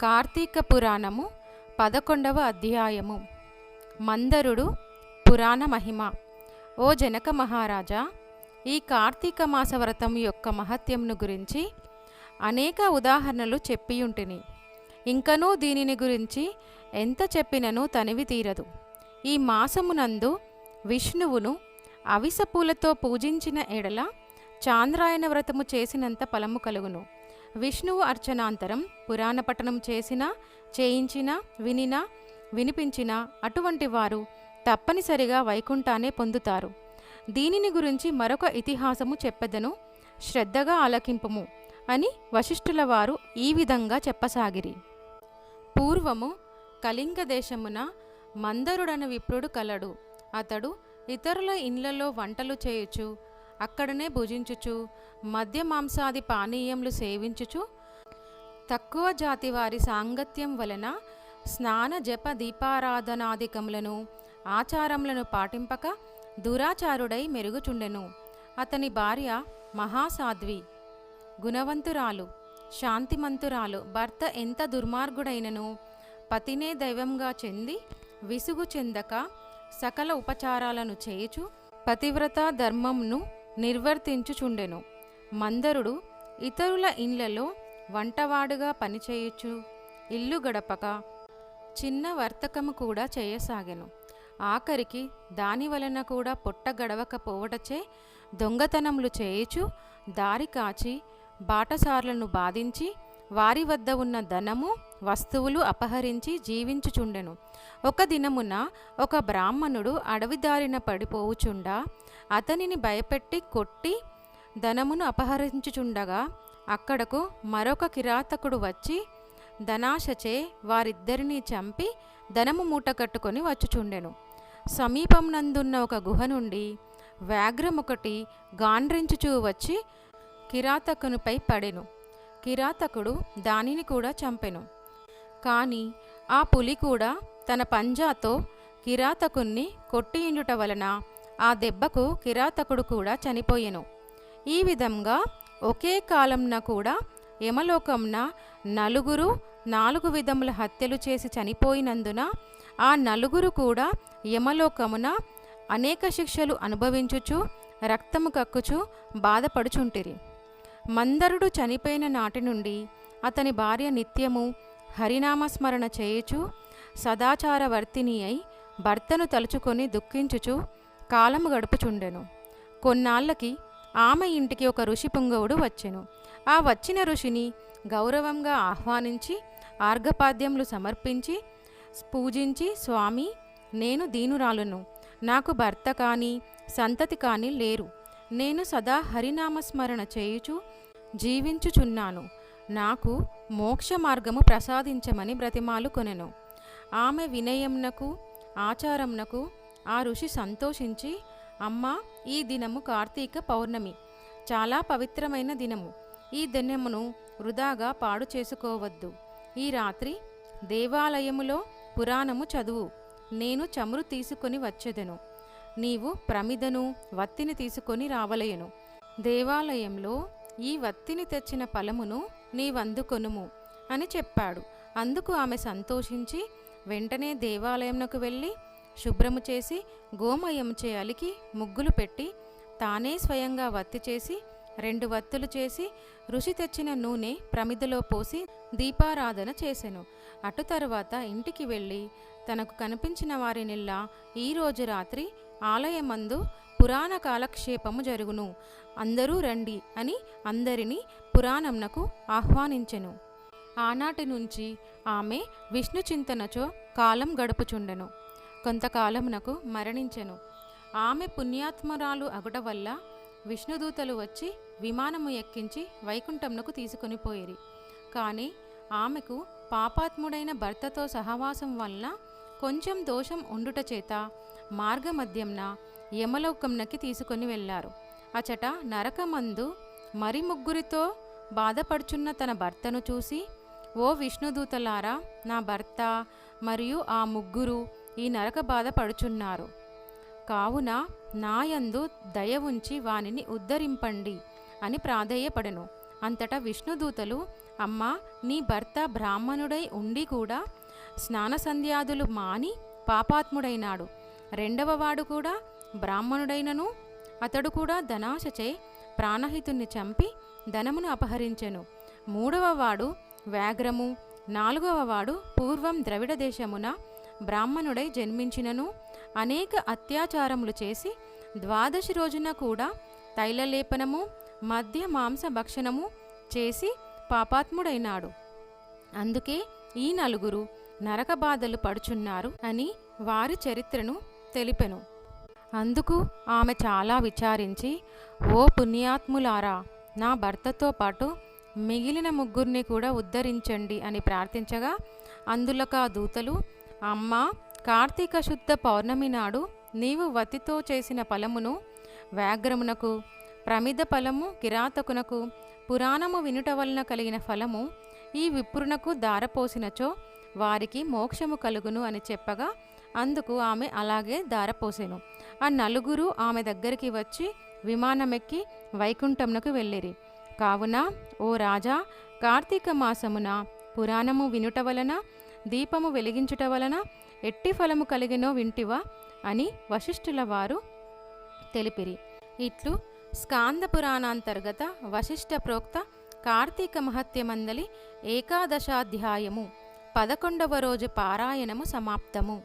కార్తీక పురాణము 11వ అధ్యాయము. మందరుడు పురాణ మహిమ. ఓ జనక మహారాజా, ఈ కార్తీక మాస వ్రతం యొక్క మహత్యమును గురించి అనేక ఉదాహరణలు చెప్పియుంటిని. ఇంకనూ దీనిని గురించి ఎంత చెప్పినను తనివి తీరదు. ఈ మాసమునందు విష్ణువును అవిస పూలతో పూజించిన ఎడల చాంద్రాయణ వ్రతము చేసినంత ఫలము కలుగును. విష్ణువు అర్చనాంతరం పురాణ పఠనం చేసినా, చేయించినా, వినినా, వినిపించినా అటువంటి వారు తప్పనిసరిగా వైకుంఠాన్ని పొందుతారు. దీనిని గురించి మరొక ఇతిహాసము చెప్పెదను, శ్రద్ధగా ఆలకింపుము అని వశిష్ఠుల వారు ఈ విధంగా చెప్పసాగిరి. పూర్వము కళింగ దేశమున మందరుడన విప్రుడు కలడు. అతడు ఇతరుల ఇండ్లలో వంటలు చేయుచు, అక్కడనే భుజించుచు, మద్య మాంసాది పానీయములు సేవించుచు, తక్కువ జాతి వారి సాంగత్యం వలన స్నాన జప దీపారాధనాదికములను ఆచారములను పాటింపక దురాచారుడై మెరుగుచుండెను. అతని భార్య మహాసాధ్వి, గుణవంతురాలు, శాంతిమంతురాలు. భర్త ఎంత దుర్మార్గుడైనను పతినే దైవంగా చెంది విసుగు చెందక సకల ఉపచారాలను చేయుచు పతివ్రత ధర్మంను నిర్వర్తించుచుండెను. మందరుడు ఇతరుల ఇండ్లలో వంటవాడుగా పనిచేయుచు ఇల్లు గడపక చిన్న వర్తకము కూడా చేయసాగెను. ఆఖరికి దాని వలన కూడా పొట్ట గడవకపోవటచే దొంగతనములు చేయుచు దారి కాచి బాటసార్లను బాధించి వారి వద్ద ఉన్న ధనము వస్తువులు అపహరించి జీవించుచుండెను. ఒక దినమున ఒక బ్రాహ్మణుడు అడవి దారిన పడిపోవుచుండా అతనిని భయపెట్టి కొట్టి ధనమును అపహరించుచుండగా అక్కడకు మరొక కిరాతకుడు వచ్చి ధనాశచే వారిద్దరినీ చంపి ధనము మూట కట్టుకొని వచ్చుచుండెను. సమీపంనందున్న ఒక గుహ నుండి వ్యాఘ్రమొకటి గాండ్రించుచూ వచ్చి కిరాతకునిపై పడెను. కిరాతకుడు దానిని కూడా చంపెను. కాని ఆ పులి కూడా తన పంజాతో కిరాతకుణ్ణి కొట్టియుండుట వలన ఆ దెబ్బకు కిరాతకుడు కూడా చనిపోయెను. ఈ విధంగా ఒకే కాలంన కూడా యమలోకంన నలుగురు 4 విధముల హత్యలు చేసి చనిపోయినందున ఆ నలుగురు కూడా యమలోకమున అనేక శిక్షలు అనుభవించుచు రక్తము కక్కుచు బాధపడుచుంటిరి. మందరుడు చనిపోయిన నాటి నుండి అతని భార్య నిత్యము హరినామస్మరణ చేయుచు సదాచారవర్తిని అయి భర్తను తలుచుకొని దుఃఖించుచు కాలము గడుపుచుండెను. కొన్నాళ్ళకి ఆమె ఇంటికి ఒక ఋషి పుంగవుడు వచ్చెను. ఆ వచ్చిన ఋషిని గౌరవంగా ఆహ్వానించి ఆర్ఘపాద్యములు సమర్పించి పూజించి, స్వామి, నేను దీనురాలును, నాకు భర్త కానీ సంతతి కానీ లేరు. నేను సదా హరినామస్మరణ చేయుచు జీవించుచున్నాను. నాకు మోక్ష మార్గము ప్రసాదించమని బ్రతిమాలు కొనెను. ఆమె వినయమునకు ఆచారమునకు ఆ ఋషి సంతోషించి, అమ్మా, ఈ దినము కార్తీక పౌర్ణమి, చాలా పవిత్రమైన దినము. ఈ దినమును వృధాగా పాడు చేసుకోవద్దు. ఈ రాత్రి దేవాలయములో పురాణము చదువు. నేను చమురు తీసుకొని వచ్చెదను. నీవు ప్రమిదను వత్తిని తీసుకొని రావలయను. దేవాలయంలో ఈ వత్తిని తెచ్చిన ఫలమును నీవందుకొనుము అని చెప్పాడు. అందుకు ఆమె సంతోషించి వెంటనే దేవాలయంకు వెళ్ళి శుభ్రము చేసి గోమయంచే అలికి ముగ్గులు పెట్టి తానే స్వయంగా వత్తి చేసి 2 వత్తులు చేసి ఋషి తెచ్చిన నూనె ప్రమిదలో పోసి దీపారాధన చేసెను. అటు తరువాత ఇంటికి వెళ్ళి తనకు కనిపించిన వారినిల్లా ఈరోజు రాత్రి ఆలయమందు పురాణ కాలక్షేపము జరుగును, అందరూ రండి అని అందరినీ పురాణంనకు ఆహ్వానించెను. ఆనాటి నుంచి ఆమె విష్ణు చింతనచో కాలం గడుపుచుండెను. కొంతకాలమునకు మరణించెను. ఆమె పుణ్యాత్మరాలు అగుట వల్ల విష్ణుదూతలు వచ్చి విమానము ఎక్కించి వైకుంఠంనకు తీసుకొని పోయిరి. కానీ ఆమెకు పాపాత్ముడైన భర్తతో సహవాసం వలన కొంచెం దోషం ఉండుట చేత మార్గమధ్యంన యమలోకంనకి తీసుకొని వెళ్ళారు. అచట నరకమందు మరి ముగ్గురితో బాధపడుచున్న తన భర్తను చూసి, ఓ విష్ణుదూతలారా, నా భర్త మరియు ఆ ముగ్గురు ఈ నరక బాధ పడుచున్నారు. కావున నాయందు దయ ఉంచి వానిని ఉద్ధరింపండి అని ప్రాధేయపడెను. అంతటా విష్ణుదూతలు అమ్మా, నీ భర్త బ్రాహ్మణుడై ఉండి కూడా స్నాన సంధ్యాదులు మాని పాపాత్ముడైనాడు. రెండవవాడు కూడా బ్రాహ్మణుడైనను అతడు కూడా ధనాశచే ప్రాణహితుణ్ణి చంపి ధనమును అపహరించెను. మూడవవాడు వ్యాఘ్రము. నాలుగవవాడు పూర్వం ద్రవిడ దేశమున బ్రాహ్మణుడై జన్మించినను అనేక అత్యాచారములు చేసి ద్వాదశి రోజున కూడా తైలలేపనము మద్య మాంస భక్షణము చేసి పాపాత్ముడైనాడు. అందుకే ఈ నలుగురు నరక బాధలు పడుచున్నారు అని వారి చరిత్రను తెలిపెను. అందుకు ఆమె చాలా విచారించి, ఓ పుణ్యాత్ములారా, నా భర్తతో పాటు మిగిలిన ముగ్గురిని కూడా ఉద్ధరించండి అని ప్రార్థించగా, అందులకా దూతలు, అమ్మా, కార్తీక శుద్ధ పౌర్ణమి నాడు నీవు వతితో చేసిన ఫలమును వ్యాఘ్రమునకు, ప్రమిద ఫలము కిరాతకునకు, పురాణము వినుట వలన కలిగిన ఫలము ఈ విప్రునకు దారపోసినచో వారికి మోక్షము కలుగును అని చెప్పగా, అందుకు ఆమె అలాగే దారపోసెను. ఆ నలుగురు ఆమె దగ్గరికి వచ్చి విమానమెక్కి వైకుంఠమునకు వెళ్ళిరి. కావున ఓ రాజా, కార్తీక మాసమున పురాణము వినుట వలన, దీపము వెలిగించుట వలన ఎట్టి ఫలము కలిగినో వింటివా అని వశిష్ఠుల వారు తెలిపిరి. ఇట్లు స్కాంద పురాణాంతర్గత వశిష్ఠ ప్రోక్త కార్తీక మహత్యమందలి ఏకాదశాధ్యాయము 11వ రోజు పారాయణము సమాప్తము.